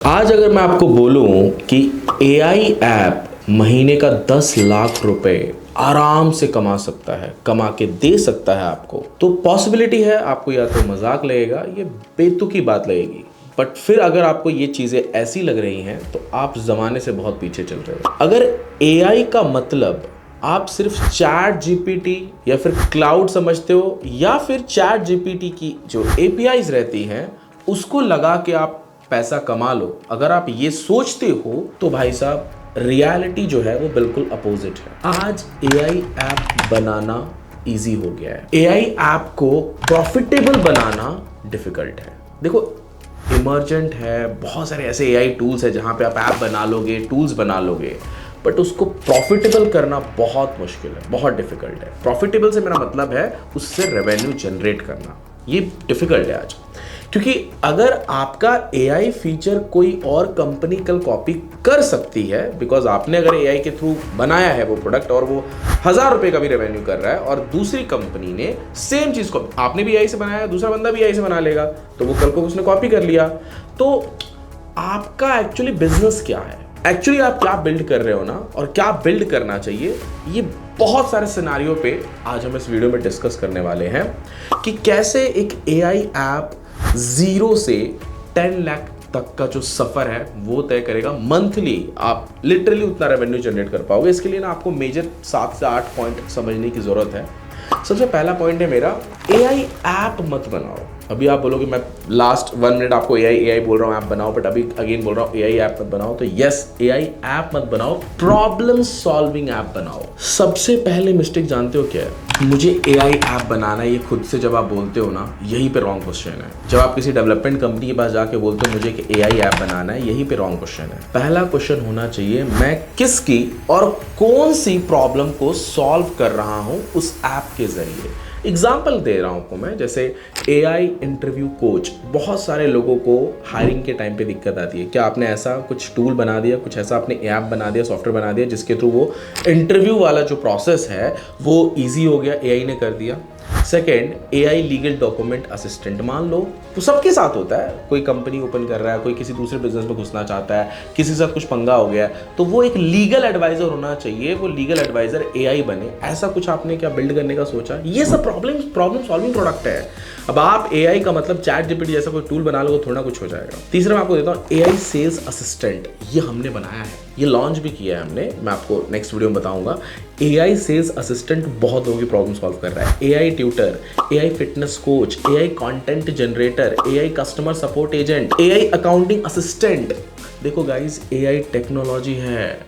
आज अगर मैं आपको बोलूं कि एआई ऐप महीने का 10 लाख रुपए आराम से कमा सकता है, कमा के दे सकता है आपको, तो पॉसिबिलिटी है आपको या तो मजाक लगेगा, ये बेतुकी बात लगेगी। बट फिर अगर आपको ये चीजें ऐसी लग रही हैं तो आप जमाने से बहुत पीछे चल रहे हो। अगर एआई का मतलब आप सिर्फ चैट जीपीटी या फिर क्लाउड समझते हो, या फिर चैट जीपीटी की जो एपीआईज रहती हैं उसको लगा के आप पैसा कमा लो, अगर आप ये सोचते हो तो भाई साहब रियलिटी जो है वो बिल्कुल अपोजिट है। आज एआई ऐप बनाना इजी हो गया है, एआई ऐप को प्रॉफिटेबल बनाना डिफिकल्ट है। देखो इमर्जेंट है, बहुत सारे ऐसे एआई टूल्स है जहां पे आप ऐप बना लोगे, टूल्स बना लोगे, बट उसको प्रॉफिटेबल करना बहुत मुश्किल है, बहुत डिफिकल्ट है। प्रॉफिटेबल से मेरा मतलब है उससे रेवेन्यू जनरेट करना, ये डिफिकल्ट है आज। क्योंकि अगर आपका एआई फीचर कोई और कंपनी कल कॉपी कर सकती है, बिकॉज आपने अगर एआई के थ्रू बनाया है वो प्रोडक्ट और वो 1000 रुपए का भी रेवेन्यू कर रहा है, और दूसरी कंपनी ने सेम चीज को, आपने भी एआई से बनाया, दूसरा बंदा भी एआई से बना लेगा, तो वो कल को उसने कॉपी कर लिया, तो आपका एक्चुअली बिजनेस क्या है, एक्चुअली आप क्या बिल्ड कर रहे हो ना, और क्या बिल्ड करना चाहिए, ये बहुत सारे सिनारियो पे आज हम इस वीडियो में डिस्कस करने वाले हैं कि कैसे एक एआई ऐप 0 से 10 लाख तक का जो सफर है वो तय करेगा। मंथली आप लिटरली उतना रेवेन्यू जनरेट कर पाओगे। इसके लिए ना आपको मेजर 7 से 8 पॉइंट समझने की जरूरत है। सबसे पहला पॉइंट है मेरा, एआई ऐप मत बनाओ। अभी आप बोलोगे मैं लास्ट 1 मिनट आपको एआई बोल रहा हूँ ऐप बनाओ, बट अभी अगेन बोल रहा हूँ एआई ऐप मत बनाओ। तो यस, एआई ऐप मत बनाओ, प्रॉब्लम सॉल्विंग ऐप बनाओ। सबसे पहले मिस्टेक जानते हो क्या है? मुझे एआई ऐप बनाना है, ये खुद से जब आप बोलते हो ना, यहीं पे रॉन्ग क्वेश्चन है। जब आप किसी डेवलपमेंट कंपनी के पास जाके बोलते हो मुझे एक एआई ऐप बनाना है, यहीं पे रॉन्ग क्वेश्चन है। पहला क्वेश्चन होना चाहिए मैं किसकी और कौन सी प्रॉब्लम को सॉल्व कर रहा हूं उस ऐप के जरिए। एग्जाम्पल दे रहा हूं आपको मैं, जैसे एआई इंटरव्यू कोच। बहुत सारे लोगों को हायरिंग के टाइम पे दिक्कत आती है। क्या आपने ऐसा कुछ टूल बना दिया, कुछ ऐसा आपने ऐप बना दिया, सॉफ्टवेयर बना दिया जिसके थ्रू वो इंटरव्यू वाला जो प्रोसेस है वो इजी हो गया, एआई ने कर दिया। Second, AI legal document assistant. मान लो तो सबके साथ होता है, कोई कंपनी ओपन कर रहा है, कोई किसी दूसरे बिजनेस में घुसना चाहता है, किसी के साथ कुछ पंगा हो गया, तो वो एक लीगल एडवाइजर होना चाहिए, वो लीगल एडवाइजर एआई बने। ऐसा कुछ आपने क्या बिल्ड करने का सोचा? ये सब प्रॉब्लम सॉल्विंग प्रोडक्ट है। अब आप एआई का मतलब चैट जीपीटी जैसा कोई टूल बना लो तो थोड़ा कुछ हो जाएगा। तीसरा मैं आपको देता हूँ एआई सेल्स असिस्टेंट। ये हमने बनाया है, ये लॉन्च भी किया है हमने, मैं आपको नेक्स्ट वीडियो में बताऊंगा। एआई सेल्स असिस्टेंट बहुत लोगों की प्रॉब्लम सॉल्व कर रहा है। AI tutor, AI fitness coach, AI content generator, AI customer support agent, AI accounting assistant. देखो गाइस, एआई टेक्नोलॉजी है,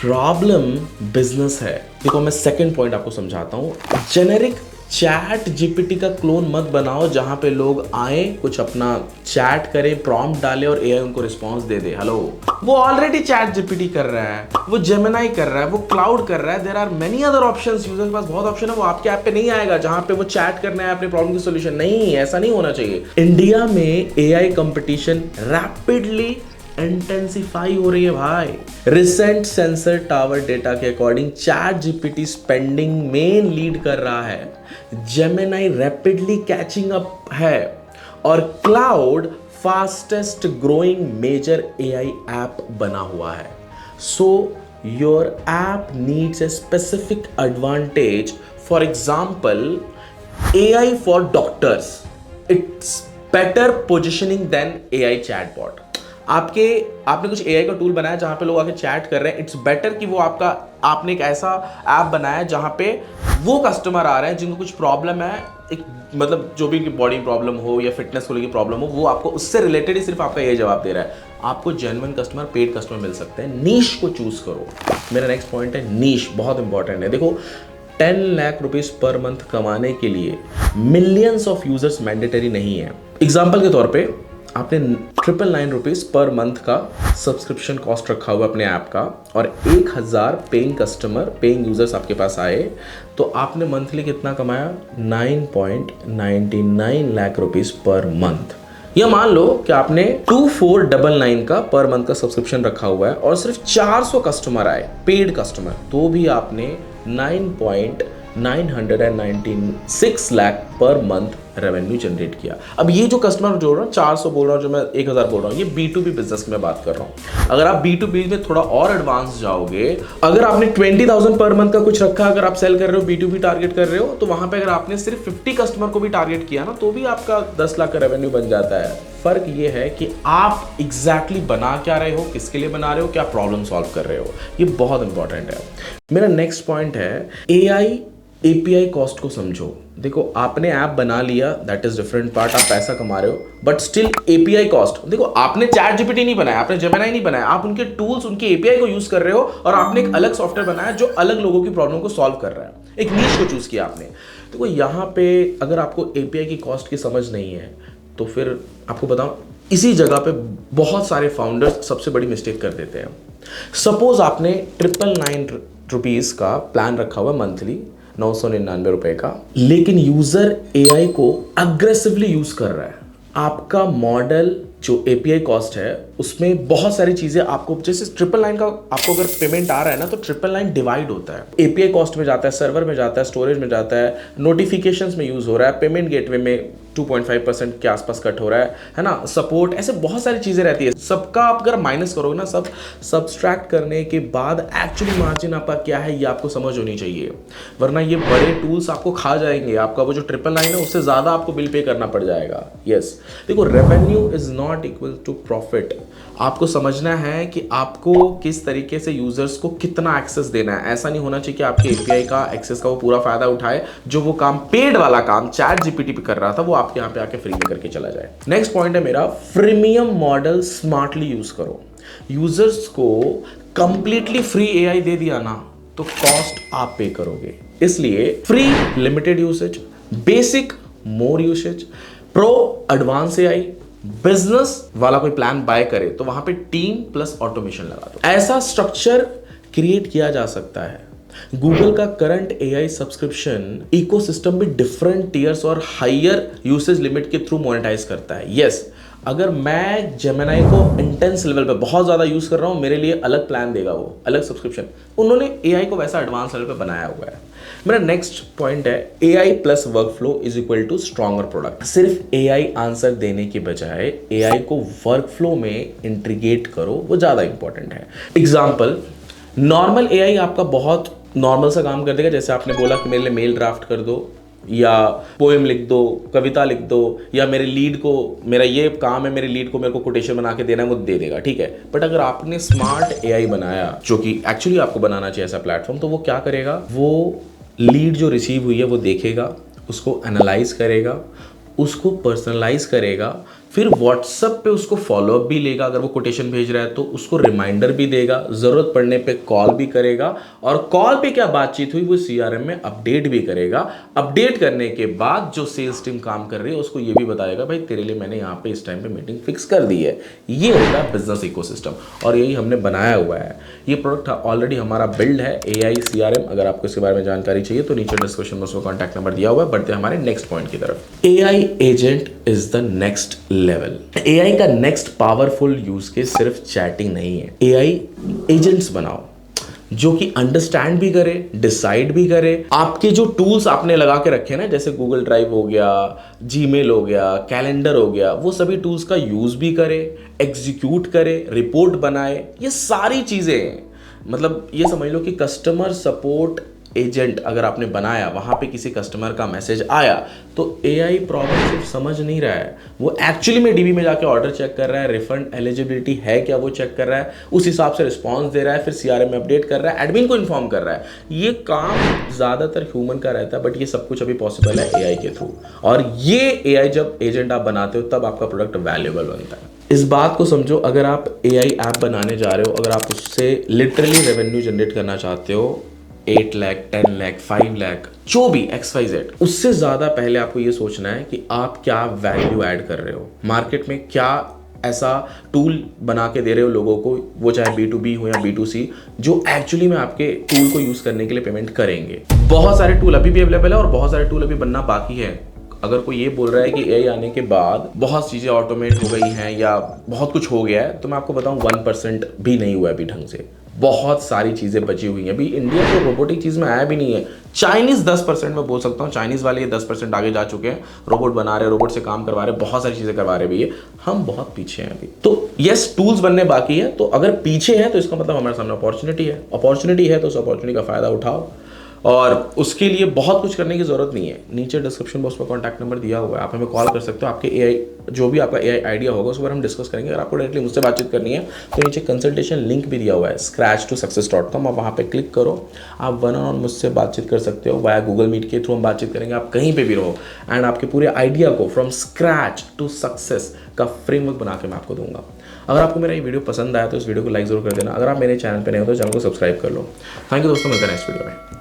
प्रॉब्लम बिजनेस है। देखो मैं सेकंड पॉइंट आपको समझाता हूँ। जेनेरिक चैट जीपीटी का क्लोन मत बनाओ जहां पे लोग आए, कुछ अपना चैट करें, प्रॉम्प्ट डाले और एआई उनको रिस्पांस दे दे। हेलो, वो ऑलरेडी चैट जीपीटी कर रहा है, वो जेमिनाई कर रहा है, वो क्लाउड कर रहा है। There are many other options, user के पास बहुत ऑप्शन है। वो आपके ऐप पे नहीं आएगा जहां पे वो चैट करना है अपने प्रॉब्लम की सॉल्यूशन। नहीं, ऐसा नहीं होना चाहिए। इंडिया में एआई कंपटीशन रैपिडली इंटेंसिफाई हो रही है भाई। रिसेंट सेंसर टावर डेटा के according ChatGPT spending main lead कर रहा है, जेमिनाई रैपिडली कैचिंग अप है, और Claude fastest growing major AI app बना हुआ है। So your app needs a specific advantage. For example, AI for doctors, it's better positioning than AI chatbot. आपने कुछ एआई का टूल बनाया जहां पे लोग आके चैट कर रहे हैं, इट्स बेटर कि वो आपने एक ऐसा ऐप बनाया जहां पे वो कस्टमर आ रहे हैं जिनको कुछ प्रॉब्लम है, एक मतलब जो भी बॉडी प्रॉब्लम हो या फिटनेस को लेकर प्रॉब्लम हो, वो आपको उससे रिलेटेड ही सिर्फ आपका ये जवाब दे रहा है। आपको जेन्युइन कस्टमर, पेड कस्टमर मिल सकते हैं। नीश को चूज करो। मेरा नेक्स्ट पॉइंट है नीश, बहुत इंपॉर्टेंट है। देखो 10 लाख रुपीज पर मंथ कमाने के लिए मिलियंस ऑफ यूजर्स मैंडेटरी नहीं है। एग्जाम्पल के तौर पे आपने 999 रुपीज पर मंथ का सब्सक्रिप्शन कॉस्ट रखा हुआ अपने ऐप का, और 1000 पेइंग कस्टमर, पेइंग यूजर्स आपके पास आए, तो आपने मंथली कितना कमाया? 9.99 लाख रुपीज पर मंथ। या मान लो कि आपने 2499 का पर मंथ का सब्सक्रिप्शन रखा हुआ है और सिर्फ 400 कस्टमर आए, पेड कस्टमर, तो भी आपने 9.996 lakh per month revenue generate किया। अब ये जो कस्टमर जोड़ रहा हूँ 400 बोल रहा हूँ, जो मैं 1000 बोल रहा हूँ, ये B2B बिजनेस की मैं बात कर रहा हूँ। अगर आप B2B में थोड़ा और एडवांस जाओगे, अगर आपने 20,000 पर मंथ का कुछ रखा, अगर आप सेल कर रहे हो, B2B टारगेट कर रहे हो, तो वहां पे अगर आपने सिर्फ 50 कस्टमर को भी टारगेट किया ना, तो भी आपका 10 लाख का रेवेन्यू बन जाता है। फर्क ये है कि आप एग्जैक्टली बना क्या रहे हो, किसके लिए बना रहे हो, क्या प्रॉब्लम सॉल्व कर रहे हो, ये बहुत इंपॉर्टेंट है। मेरा नेक्स्ट पॉइंट है AI API कॉस्ट को समझो। देखो, आपने ऐप बना लिया, दैट इज डिफरेंट पार्ट, आप पैसा कमा रहे हो, बट स्टिल API कॉस्ट। देखो, आपने चैट GPT नहीं बनाया, आपने जेमिनी नहीं बनाया, आप उनके टूल्स, उनके API को यूज कर रहे हो, और आपने एक अलग सॉफ्टवेयर बनाया जो अलग लोगों की प्रॉब्लम को सॉल्व कर रहा है, एक नीश को चूज किया आपने। देखो, यहाँ पे अगर आपको API की कॉस्ट की समझ नहीं है, तो फिर आपको बताऊं, इसी जगह पे बहुत सारे फाउंडर्स सबसे बड़ी मिस्टेक कर देते हैं। सपोज आपने 999 रुपीज का प्लान रखा हुआ मंथली, 999 रुपए का, लेकिन यूजर AI को अग्रेसिवली यूज कर रहा है। आपका मॉडल जो API कॉस्ट है उसमें बहुत सारी चीजें आपको, जैसे 999 का आपको अगर पेमेंट आ रहा है ना, तो 999 डिवाइड होता है, API कॉस्ट में जाता है, सर्वर में जाता है, स्टोरेज में जाता है, नोटिफिकेशंस में यूज हो रहा है, पेमेंट गेटवे में 2.5% के आसपास कट हो रहा है ना, सपोर्ट, ऐसे बहुत सारी चीजें रहती है। सबका आप अगर माइनस करोगे ना, सब सब्सट्रैक्ट करने के बाद एक्चुअली मार्जिन आपका क्या है, ये आपको समझ होनी चाहिए, वरना ये बड़े टूल्स आपको खा जाएंगे। आपका वो जो 999 है उससे ज्यादा आपको बिल पे करना पड़ जाएगा। यस, देखो, revenue is not equal to profit. आपको समझना है कि आपको किस तरीके से यूजर्स को कितना एक्सेस देना है। ऐसा नहीं होना चाहिए कि आपके API का एक्सेस का वो पूरा फायदा उठाए, जो वो काम पेड वाला काम चैट GPT पे कर रहा था, वो आपके यहाँ पे आके फ्री में करके चला जाए। नेक्स्ट पॉइंट है मेरा, फ्रीमियम मॉडल स्मार्टली यूज करो। यूजर्स को कंप्लीटली फ्री AI दे दिया ना, तो कॉस्ट आप पे करोगे। इसलिए free limited usage, basic more usage, pro advance AI, business वाला कोई प्लान बाय करे तो वहां पे टीम प्लस ऑटोमेशन लगा दो। ऐसा स्ट्रक्चर क्रिएट किया जा सकता है। गूगल का करंट AI सब्सक्रिप्शन इकोसिस्टम भी डिफरेंट टीयर्स और हायर यूसेज लिमिट के थ्रू मोनेटाइज करता है। यस, अगर मैं जेमिनी को इंटेंस लेवल पे बहुत ज्यादा यूज कर रहा हूं, मेरे लिए अलग प्लान देगा, वो अलग सब्सक्रिप्शन। उन्होंने AI को वैसा एडवांस लेवल पे बनाया हुआ है। मेरा नेक्स्ट पॉइंट है, AI plus workflow is equal to stronger product. सिर्फ AI आंसर देने के बजाय AI को वर्कफ्लो में इंटीग्रेट करो, वो ज्यादा इंपॉर्टेंट है। एग्जाम्पल, नॉर्मल AI आपका बहुत नॉर्मल सा काम कर देगा, जैसे आपने बोला कि मेरे लिए मेल ड्राफ्ट कर दो, या पोएम लिख दो, कविता लिख दो, या मेरे लीड को, मेरा ये काम है, मेरे लीड को मेरे को कोटेशन बना के देना है, वो दे देगा, ठीक है। बट अगर आपने स्मार्ट AI बनाया, जो कि एक्चुअली आपको बनाना चाहिए ऐसा प्लेटफॉर्म, तो वो क्या करेगा, वो लीड जो रिसीव हुई है वो देखेगा, उसको एनालाइज करेगा, उसको पर्सनलाइज करेगा, फिर व्हाट्सएप पे उसको फॉलोअप भी लेगा, अगर वो कोटेशन भेज रहा है तो उसको रिमाइंडर भी देगा, जरूरत पड़ने पे कॉल भी करेगा, और कॉल पे क्या बातचीत हुई वो CRM में अपडेट भी करेगा। अपडेट करने के बाद जो सेल्स टीम काम कर रही है उसको ये भी बताएगा, भाई तेरे लिए मैंने यहाँ पे इस टाइम पे मीटिंग फिक्स कर दी है। ये होगा बिजनेस इकोसिस्टम, और यही हमने बनाया हुआ है। ये प्रोडक्ट ऑलरेडी हमारा बिल्ड है, AI CRM। अगर आपको इसके बारे में जानकारी चाहिए तो नीचे डिस्क्रिप्शन में उसका कॉन्टैक्ट नंबर दिया हुआ है। बढ़ते हमारे नेक्स्ट पॉइंट की तरफ। AI agent is the next level. AI का नेक्स्ट पावरफुल यूज केस सिर्फ चैटिंग नहीं है। AI एजेंट्स बनाओ जो कि अंडरस्टैंड भी करे, डिसाइड भी करे। आपके जो टूल्स आपने लगा के रखे ना, जैसे गूगल ड्राइव हो गया, जीमेल हो गया, कैलेंडर हो गया, वो सभी टूल्स का यूज भी करे, एग्जीक्यूट करे, रिपोर्ट बनाए। ये सारी चीजें, मतलब ये समझ लो कि कस्टमर सपोर्ट एजेंट अगर आपने बनाया, वहां पे किसी कस्टमर का मैसेज आया, तो AI प्रॉब्लम सिर्फ समझ नहीं रहा है, वो एक्चुअली में DB में जाके ऑर्डर चेक कर रहा है, रिफंड एलिजिबिलिटी है क्या वो चेक कर रहा है, उस हिसाब से रिस्पॉन्स दे रहा है, फिर CRM में अपडेट कर रहा है, एडमिन को इन्फॉर्म कर रहा है। ये काम ज्यादातर ह्यूमन का रहता है, बट ये सब कुछ अभी पॉसिबल है AI के थ्रू। और ये AI जब एजेंट आप बनाते हो तब आपका प्रोडक्ट वैल्यूएबल बनता है। इस बात को समझो, अगर आप AI ऐप बनाने जा रहे हो, अगर आप उससे लिटरली रेवेन्यू जनरेट करना चाहते हो, 8 लाख, 10 लाख, 5 लाख, जो भी XYZ, उससे ज्यादा पहले आपको ये सोचना है कि आप क्या वैल्यू ऐड कर रहे हो, मार्केट में क्या ऐसा टूल बना के दे रहे हो लोगों को, वो चाहे B2B हो या B2C, जो एक्चुअली में आपके टूल को यूज करने के लिए पेमेंट करेंगे। बहुत सारे टूल अभी भी अवेलेबल है और बहुत सारे टूल अभी बनना बाकी है। अगर कोई ये बोल रहा है कि AI आने के बाद बहुत चीजें ऑटोमेट हो गई हैं या बहुत कुछ हो गया है, तो मैं आपको बताऊं 1% भी नहीं हुआ अभी ढंग से। बहुत सारी चीज़ें बची हुई हैं। अभी इंडिया तो रोबोटिक चीज़ में आया भी नहीं है। चाइनीज़ 10% में बोल सकता हूँ, चाइनीज़ वाले ये 10% आगे जा चुके हैं, रोबोट बना रहे हैं, रोबोट से काम करवा रहे हैं, बहुत सारी चीज़ें करवा रहे हैं भैया। हम बहुत पीछे हैं अभी। तो यस, टूल्स बनने बाकी है। तो अगर पीछे हैं तो इसका मतलब हमारे सामने अपॉर्चुनिटी है। अपॉर्चुनिटी है तो उस अपॉर्चुनिटी का फ़ायदा उठाओ, और उसके लिए बहुत कुछ करने की ज़रूरत नहीं है। नीचे डिस्क्रिप्शन बॉक्स पर कॉन्टैक्ट नंबर दिया हुआ है, आप हमें कॉल कर सकते हो। आपके एआई, जो भी आपका एआई आइडिया होगा उस पर हम डिस्कस करेंगे। अगर आपको डायरेक्टली मुझसे बातचीत करनी है तो नीचे कंसल्टेशन लिंक भी दिया हुआ है, scratch2success.com। आप वहाँ पे क्लिक करो, आप वन ऑन मुझसे बातचीत कर सकते हो। वाया गूगल मीट के थ्रू हम बातचीत करेंगे, आप कहीं पर भी रहो, एंड आपके पूरे आइडिया को फ्रॉम स्क्रैच टू सक्सेस का फ्रेमवर्क बना के मैं आपको दूंगा। अगर आपको मेरा ये वीडियो पसंद आया तो इस वीडियो को लाइक ज़रूर कर देना। अगर आप मेरे चैनल पर नए हो तो चैनल को सब्सक्राइब कर लो। थैंक यू दोस्तों, मिलते हैं नेक्स्ट वीडियो में।